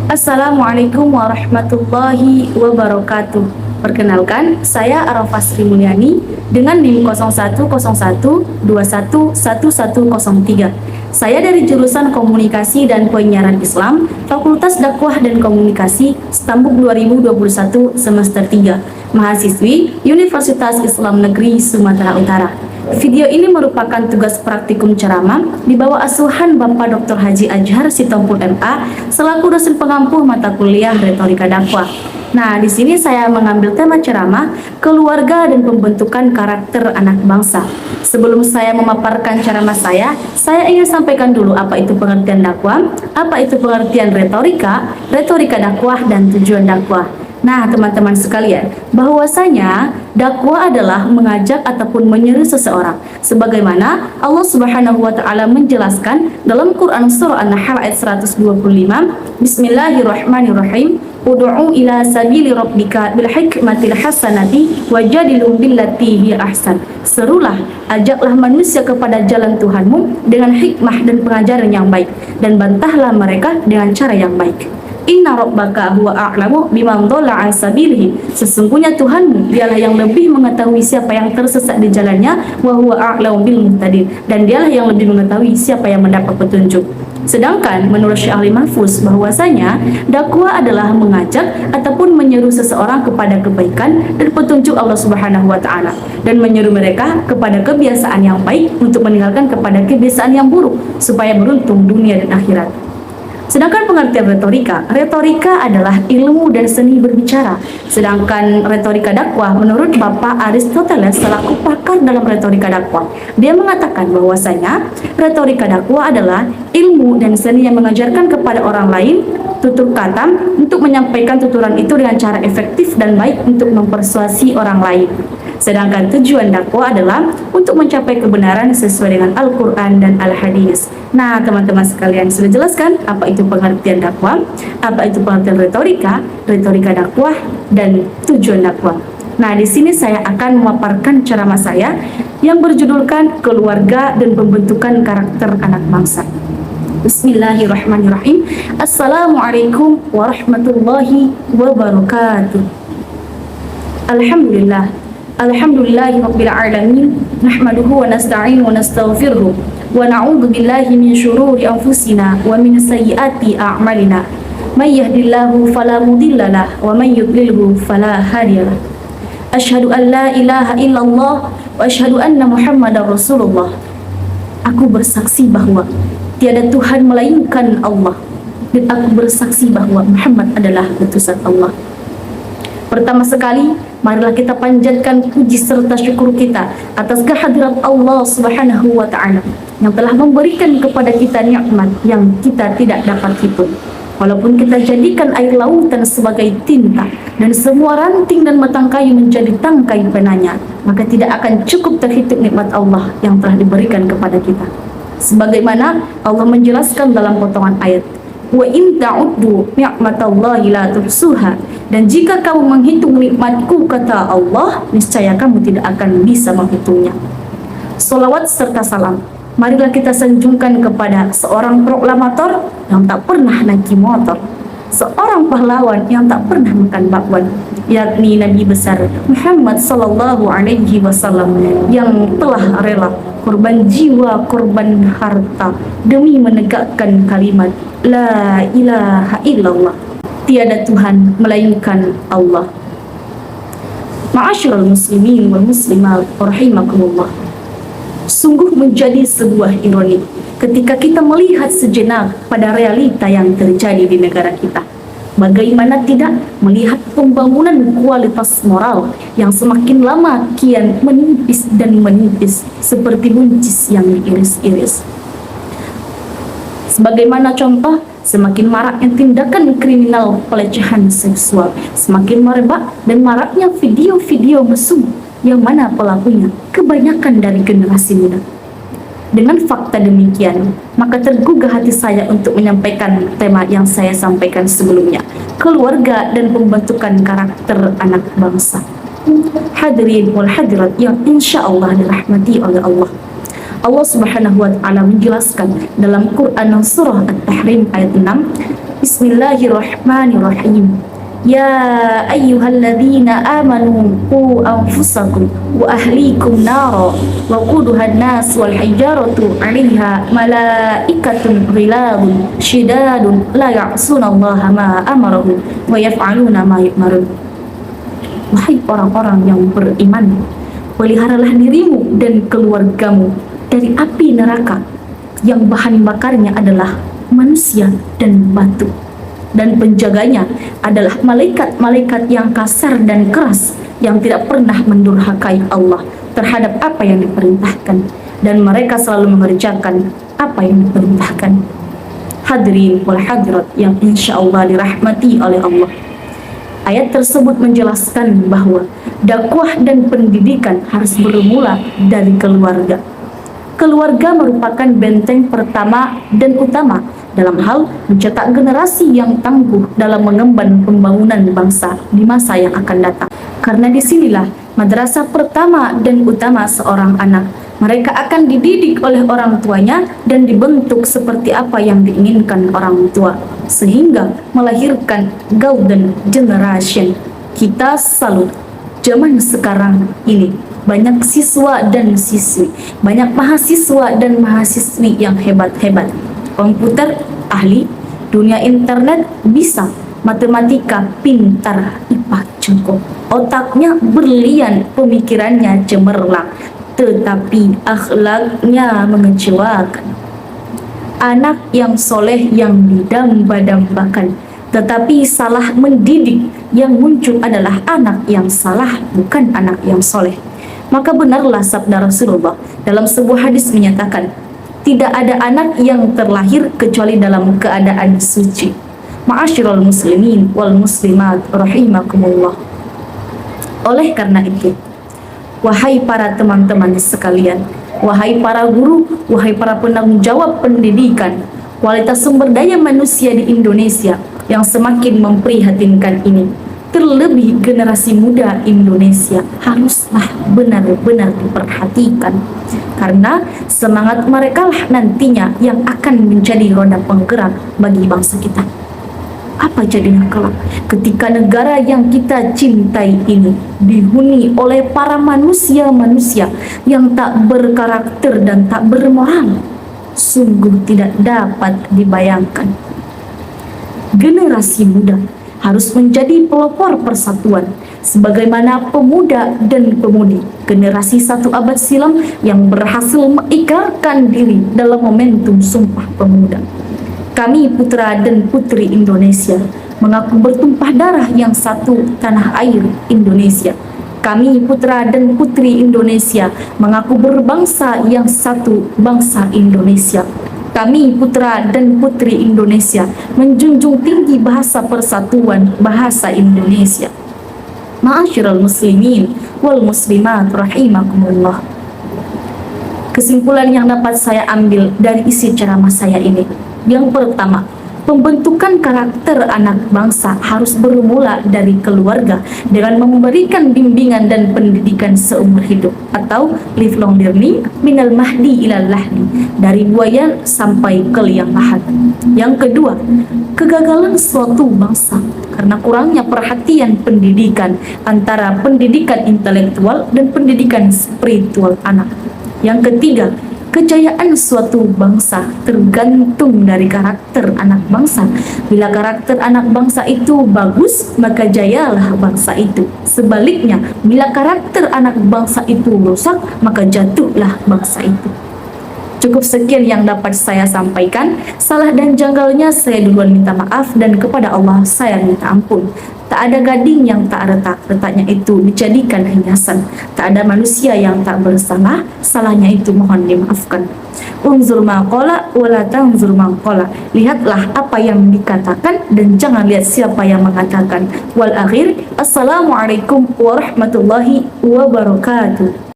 Assalamualaikum warahmatullahi wabarakatuh. Perkenalkan, saya Arafah Sri Mulyani dengan NIM 0101211103. Saya dari jurusan Komunikasi dan Penyiaran Islam, Fakultas Dakwah dan Komunikasi, Stambuk 2021 semester 3, mahasiswi Universitas Islam Negeri Sumatera Utara. Video ini merupakan tugas praktikum ceramah di bawah asuhan Bapak Dr. Haji Azhar Sitompul MA selaku dosen pengampu mata kuliah Retorika Dakwah. Nah, di sini saya mengambil tema ceramah keluarga dan pembentukan karakter anak bangsa. Sebelum saya memaparkan ceramah saya ingin sampaikan dulu apa itu pengertian dakwah, apa itu pengertian retorika, retorika dakwah, dan tujuan dakwah. Nah, teman-teman sekalian, bahwasanya dakwah adalah mengajak ataupun menyeru seseorang sebagaimana Allah Subhanahu wa taala menjelaskan dalam Quran surah An-Nahl ayat 125, Bismillahirrahmanirrahim. Ud'u ila sabili rabbika bil hikmatil hasanati wajadilhum billati hiya ahsan. Serulah, ajaklah manusia kepada jalan Tuhanmu dengan hikmah dan pengajaran yang baik, dan bantahlah mereka dengan cara yang baik. Inna rabbaka huwa a'lamu biman dhalla an sabilihi. Sesungguhnya Tuhanmu, dialah yang lebih mengetahui siapa yang tersesat di jalannya, wa huwa a'lamu bil muhtadin, dan dialah yang lebih mengetahui siapa yang mendapat petunjuk. Sedangkan menurut Syekh Ali Mahfuz bahwasanya dakwah adalah mengajak ataupun menyeru seseorang kepada kebaikan dan petunjuk Allah Subhanahu wa taala, dan menyeru mereka kepada kebiasaan yang baik untuk meninggalkan kepada kebiasaan yang buruk supaya beruntung dunia dan akhirat. Sedangkan pengertian retorika adalah ilmu dan seni berbicara. Sedangkan retorika dakwah menurut Bapak Aristoteles selaku pakar dalam retorika dakwah, dia mengatakan bahwasanya retorika dakwah adalah ilmu dan seni yang mengajarkan kepada orang lain tutur kata untuk menyampaikan tuturan itu dengan cara efektif dan baik untuk mempersuasi orang lain. Sedangkan tujuan dakwah adalah untuk mencapai kebenaran sesuai dengan Al-Quran dan Al-Hadis. Nah, teman-teman sekalian, sudah jelaskan apa itu pengertian dakwah, apa itu pengertian retorika, retorika dakwah, dan tujuan dakwah. Nah, di sini saya akan memaparkan ceramah saya yang berjudulkan keluarga dan pembentukan karakter anak bangsa. Bismillahirrahmanirrahim. Assalamualaikum warahmatullahi wabarakatuh. Alhamdulillahi rabbil alamin, nahmaduhu wa nasta'inu wa nastaghfiruhu wa na'udzu billahi min syururi anfusina wa min sayyiati a'malina. May yahdihillahu fala mudhillalah wa may yudlilhu fala hadiyalah. Asyhadu an la ilaha illallah wa asyhadu anna Muhammadar Rasulullah. Aku bersaksi bahwa tiada Tuhan melainkan Allah, dan aku bersaksi bahwa Muhammad adalah utusan Allah. Pertama sekali, marilah kita panjatkan puji serta syukur kita atas kehadirat Allah Subhanahu wa taala yang telah memberikan kepada kita nikmat yang kita tidak dapat hitung. Walaupun kita jadikan air lautan sebagai tinta dan semua ranting dan batang kayu menjadi tangkai penanya, maka tidak akan cukup terhitung nikmat Allah yang telah diberikan kepada kita. Sebagaimana Allah menjelaskan dalam potongan ayat, wa in ta'uddu ni'matallahi la tuhsuha, dan jika kamu menghitung nikmatku, kata Allah, niscaya kamu tidak akan bisa menghitungnya. Salawat serta salam marilah kita sanjungkan kepada seorang proklamator yang tak pernah naiki motor, seorang pahlawan yang tak pernah makan bakwan, yakni Nabi besar Muhammad sallallahu alaihi wasallam yang telah rela korban jiwa, korban harta demi menegakkan kalimat la ilaha illallah, tiada Tuhan melainkan Allah. Ma'asyiral muslimin wal muslimat rahimakumullah. Sungguh menjadi sebuah ironi ketika kita melihat sejenak pada realita yang terjadi di negara kita. Bagaimana tidak melihat pembangunan kualitas moral yang semakin lama kian menipis dan menipis seperti buncis yang diiris-iris. Sebagaimana contoh, semakin maraknya tindakan kriminal pelecehan seksual, semakin merebak dan maraknya video-video mesum yang mana pelakunya kebanyakan dari generasi muda. Dengan fakta demikian, maka tergugah hati saya untuk menyampaikan tema yang saya sampaikan sebelumnya, keluarga dan pembentukan karakter anak bangsa. Hadirin wal hadirat yang insya Allah dirahmati oleh Allah. Allah Subhanahu wa taala menjelaskan dalam Quran surah At-Tahrim ayat 6, Bismillahirrahmanirrahim. Ya ayyuhalladzina amanu qu anfusakum wa ahlikum nara wa quduhan nas wal hijaratu 'alaiha malaikatun ghiladun syidadun la ya'sunallaha ma amarahum wa yaf'aluna ma yu'marun. Wahai orang-orang yang beriman, peliharalah dirimu dan keluargamu dari api neraka yang bahan bakarnya adalah manusia dan batu, dan penjaganya adalah malaikat-malaikat yang kasar dan keras yang tidak pernah mendurhakai Allah terhadap apa yang diperintahkan, dan mereka selalu mengerjakan apa yang diperintahkan. Hadirin wal hadirat yang insya Allah dirahmati oleh Allah, ayat tersebut menjelaskan bahwa dakwah dan pendidikan harus bermula dari keluarga. Keluarga merupakan benteng pertama dan utama dalam hal mencetak generasi yang tangguh dalam mengemban pembangunan bangsa di masa yang akan datang. Karena disinilah madrasah pertama dan utama seorang anak. Mereka akan dididik oleh orang tuanya dan dibentuk seperti apa yang diinginkan orang tua, sehingga melahirkan golden generation. Kita salut zaman sekarang ini banyak siswa dan siswi, banyak mahasiswa dan mahasiswi yang hebat-hebat. Komputer ahli, dunia internet bisa, matematika pintar, IPA cukup, otaknya berlian, pemikirannya cemerlang, tetapi akhlaknya mengecewakan. Anak yang soleh yang didamba-dambakan, tetapi salah mendidik, yang muncul adalah anak yang salah, bukan anak yang soleh. Maka benarlah sabda Rasulullah dalam sebuah hadis menyatakan, tidak ada anak yang terlahir kecuali dalam keadaan suci. Ma'asyiral muslimin wal muslimat rahimakumullah. Oleh karena itu, wahai para teman-teman sekalian, wahai para guru, wahai para penanggung jawab pendidikan, kualitas sumber daya manusia di Indonesia yang semakin memprihatinkan ini, terlebih generasi muda Indonesia, haruslah benar-benar diperhatikan, karena semangat mereka lah nantinya yang akan menjadi roda penggerak bagi bangsa kita. Apa jadinya kelak ketika negara yang kita cintai ini dihuni oleh para manusia-manusia yang tak berkarakter dan tak bermoral? Sungguh tidak dapat dibayangkan. Generasi muda harus menjadi pelopor persatuan, sebagaimana pemuda dan pemudi generasi 1 abad silam yang berhasil mengikrarkan diri dalam momentum Sumpah Pemuda. Kami putra dan putri Indonesia mengaku bertumpah darah yang satu, tanah air Indonesia. Kami putra dan putri Indonesia mengaku berbangsa yang satu, bangsa Indonesia. Kami putra dan putri Indonesia menjunjung tinggi bahasa persatuan, bahasa Indonesia. Ma'asyiral muslimin wal muslimat rahimakumullah. Kesimpulan yang dapat saya ambil dari isi ceramah saya ini, yang pertama, pembentukan karakter anak bangsa harus bermula dari keluarga dengan memberikan bimbingan dan pendidikan seumur hidup atau lifelong learning minal mahdi ilal lahdi, dari buaya sampai ke liang lahat. Yang kedua, kegagalan suatu bangsa karena kurangnya perhatian pendidikan antara pendidikan intelektual dan pendidikan spiritual anak. Yang ketiga, kejayaan suatu bangsa tergantung dari karakter anak bangsa. Bila karakter anak bangsa itu bagus, maka jayalah bangsa itu. Sebaliknya, bila karakter anak bangsa itu rusak, maka jatuhlah bangsa itu. Cukup sekian yang dapat saya sampaikan. Salah dan janggalnya saya duluan minta maaf, dan kepada Allah saya minta ampun. Tak ada gading yang tak retak, retaknya itu dijadikan hiasan. Tak ada manusia yang tak bersalah, salahnya itu mohon dimaafkan. Unzur maqala wala tanzur maqala. Lihatlah apa yang dikatakan dan jangan lihat siapa yang mengatakan. Wal akhir, assalamualaikum warahmatullahi wabarakatuh.